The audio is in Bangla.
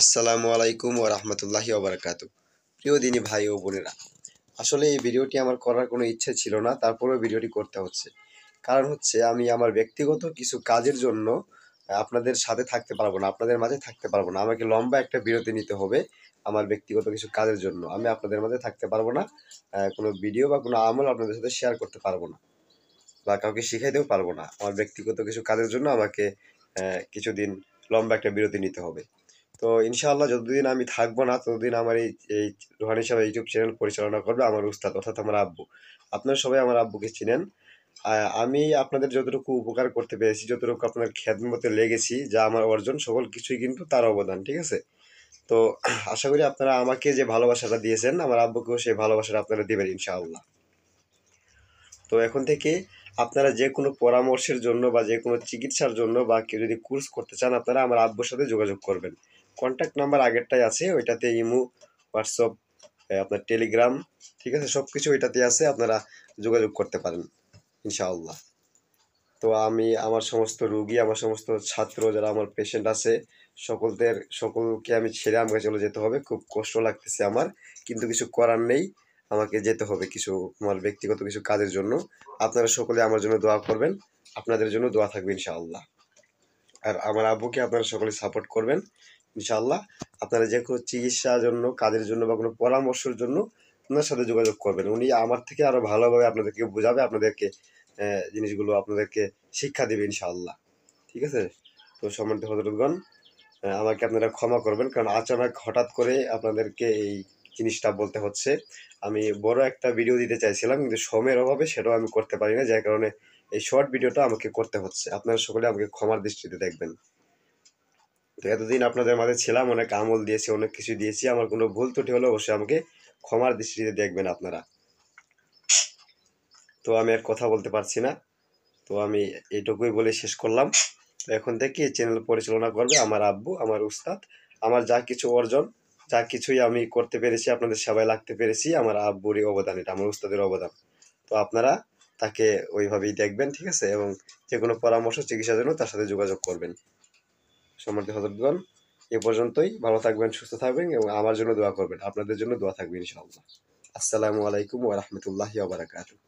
আসসালামু আলাইকুম ওয়া রাহমাতুল্লাহি ওয়া বারাকাতুহু। প্রিয় দিনী ভাই ও বোনেরা, আসলে এই ভিডিওটি আমার করার কোনো ইচ্ছে ছিল না, তারপরেও ভিডিওটি করতে হচ্ছে। কারণ হচ্ছে আমি আমার ব্যক্তিগত কিছু কাজের জন্য আপনাদের সাথে থাকতে পারবো না, আপনাদের মাঝে থাকতে পারবো না। আমাকে লম্বা একটা বিরতি নিতে হবে আমার ব্যক্তিগত কিছু কাজের জন্য। আমি আপনাদের মাঝে থাকতে পারবো না। কোনো ভিডিও বা কোনো আমল আপনাদের সাথে শেয়ার করতে পারবো না বা কাউকে শিখাইতেও পারবো না। আমার ব্যক্তিগত কিছু কাজের জন্য আমাকে কিছুদিন লম্বা একটা বিরতি নিতে হবে। তো ইনশাআল্লাহ যতদিন আমি থাকবো না ততদিন আমার এই রোহানি সাহেব ইউটিউব চ্যানেল পরিচালনা করবে আমার উস্তাদ অর্থাৎ আমার আব্বু। আপনারা সবাই আমার আব্বুকে চিনেন। আমি আপনাদের যতটুকু উপকার করতে পেরেছি, যতটুকু আপনার খেদমতে লেগেছি, যা আমার অর্জন সকল কিছুই কিন্তু তার অবদান, ঠিক আছে? তো আশা করি আপনারা আমাকে যে ভালোবাসাটা দিয়েছেন আমার আব্বুকেও সেই ভালোবাসাটা আপনারা দিবেন ইনশাআল্লাহ। তো এখন থেকে আপনারা যে কোনো পরামর্শের জন্য বা যে কোনো চিকিৎসার জন্য বা কেউ যদি কোর্স করতে চান আপনারা আমার আব্বুর সাথে যোগাযোগ করবেন। কন্ট্যাক্ট নাম্বার আগেরটাই আছে, ওইটাতে ইমো, হোয়াটসঅ্যাপ, আপনার টেলিগ্রাম, ঠিক আছে, সব কিছু ওইটাতে আছে, আপনারা যোগাযোগ করতে পারেন ইনশাআল্লাহ। তো আমি আমার সমস্ত রুগী, আমার সমস্ত ছাত্র যারা আমার পেশেন্ট আছে সকলকে আমি ছেড়ে আমাকে চলে যেতে হবে। খুব কষ্ট লাগতেছে আমার, কিন্তু কিছু করার নেই। আমাকে যেতে হবে কিছু আমার ব্যক্তিগত কিছু কাজের জন্য। আপনারা সকলে আমার জন্য দোয়া করবেন। আপনাদের জন্য দোয়া থাকবে ইনশাআল্লাহ। আর আমার আব্বুকে আপনারা সকলে সাপোর্ট করবেন ইনশাআল্লাহ। আপনারা যে কোনো চিকিৎসার জন্য, কাজের জন্য বা কোনো পরামর্শের জন্য ওনার সাথে যোগাযোগ করবেন। উনি আমার থেকে আরো ভালোভাবে আপনাদেরকে বোঝাবে, আপনাদেরকে জিনিসগুলো আপনাদেরকে শিক্ষা দেবে ইনশাআল্লাহ। ঠিক আছে? তো সম্মানিত হযরতগণ, আমাকে আপনারা ক্ষমা করবেন, কারণ আচানক হঠাৎ করে আপনাদেরকে এই জিনিসটা বলতে হচ্ছে। আমি বড় একটা ভিডিও দিতে চাইছিলাম কিন্তু সময়ের অভাবে সেটাও আমি করতে পারি না, যার কারণে এই শর্ট ভিডিওটা আমাকে করতে হচ্ছে। আপনারা সকলে আমাকে ক্ষমার দৃষ্টিতে দেখবেন। তো এতদিন আপনাদের মাঝে ছিলাম, অনেক আমল দিয়েছি, অনেক কিছু দিয়েছি, আমার কোনো ভুল ত্রুটি হলে অবশ্যই আমাকে ক্ষমার দৃষ্টিতে দেখবেন আপনারা। তো আমি আর কথা বলতে পারছি না, তো আমি এইটুকুই বলে শেষ করলাম। তো এখন থেকে এই চ্যানেল পরিচালনা করবে আমার আব্বু, আমার উস্তাদ। আমার যা কিছু অর্জন, যা কিছুই আমি করতে পেরেছি, আপনাদের সেবায় লাগতে পেরেছি, আমার আব্বুরই অবদান, এটা আমার উস্তাদের অবদান। তো আপনারা তাকে ওইভাবেই দেখবেন, ঠিক আছে? এবং যে কোনো পরামর্শ চিকিৎসার জন্য তার সাথে যোগাযোগ করবেন। সম্মানিত হযরতগণ, এ পর্যন্তই। ভালো থাকবেন, সুস্থ থাকবেন এবং আমার জন্য দোয়া করবেন। আপনাদের জন্য দোয়া থাকবে ইনশাআল্লাহ। আসসালামু আলাইকুম ওয়া রাহমাতুল্লাহি ওয়া বারাকাতুহু।